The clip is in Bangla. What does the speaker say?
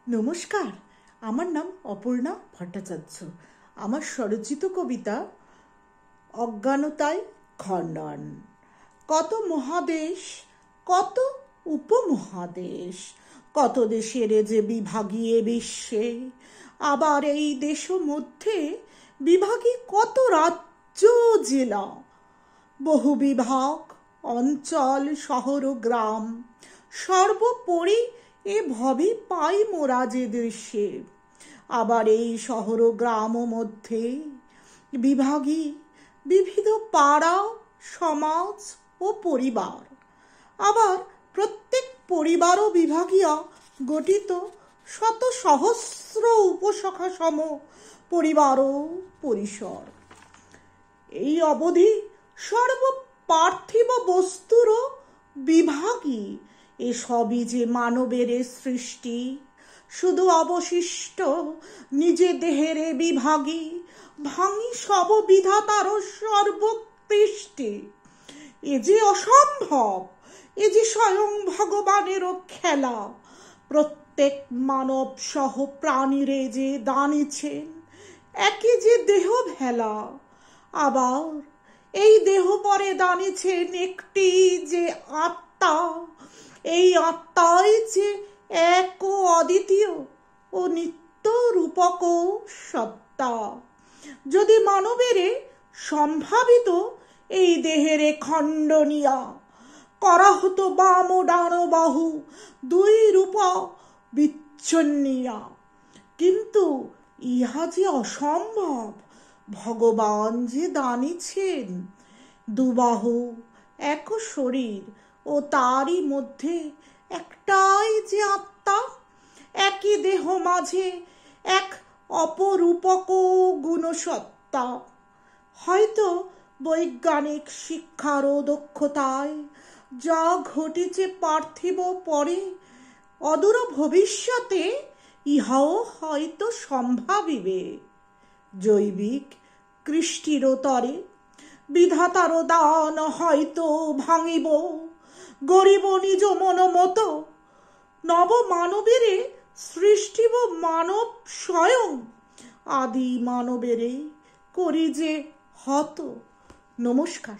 নমস্কার, আমার নাম অপর্ণা ভট্টাচার্য। আমার স্বরচিত কবিতা অজ্ঞানতায় খণ্ডন। কত মহাদেশ, কত উপমহাদেশ, কত দেশের যে বিভাগীয় বিশ্বে, আবার এই দেশ মধ্যে বিভাগী কত রাজ্য জেলা, বহু বিভাগ, অঞ্চল, শহর ও গ্রাম, সর্বোপরি এ ভবে পাই মোরা যে দেশে। আবার এই শহর ও গ্রাম মধ্যে বিভাগী বিবিধ পাড়া, সমাজ ও পরিবার। আবার প্রত্যেক পরিবারও বিভাগীয় গঠিত শত সহস্র উপশাখা সম পরিবার ও পরিসর। এই অবধি সর্ব পার্থিব বস্তুরও বিভাগী, এসবই যে মানবের সৃষ্টি। শুধু অবশিষ্ট নিজে দেহের বিভাগী, ভাঙি সব বিধাতার সর্বকৃষ্টি। এ যে অসম্ভব, এ যে স্বয়ং ভগবানেরও খেলা। প্রত্যেক মানব সহ প্রাণীরে যে দানিছেন একই যে দেহ ভেলা। আবার এই দেহ পরে দানিছেন একটি যে আত্মা। এই আত্মাই যে এক ও অদ্বিতীয় ও নিত্য রূপক সত্তা। যদি মানবেরে সম্ভাবিত এই দেহের খণ্ডনিয়া করা হতো বাম ও ডান বাহু দুই রূপ বিচ্ছন্নিয়া, কিন্তু ইহা যে অসম্ভব। ভগবান যে দানিছেন দুবাহু, এক শরীর ও তারই মধ্যে একটাই যে আত্মা। একই দেহ মাঝে এক অপরূপক গুণসত্তা। হয়তো বৈজ্ঞানিক শিক্ষার ও দক্ষতায় যা ঘটিছে পার্থিব পরে, অদূর ভবিষ্যতে ইহাও হয়তো সম্ভাবিবে। জৈবিক কৃষ্টির তরে বিধাতার দান হয়তো ভাঙিব, গরিব নিজ মন মতো নব মানবেরে সৃষ্টিব মানব স্বয়ং। আদি মানবেরে করি যে হত। নমস্কার।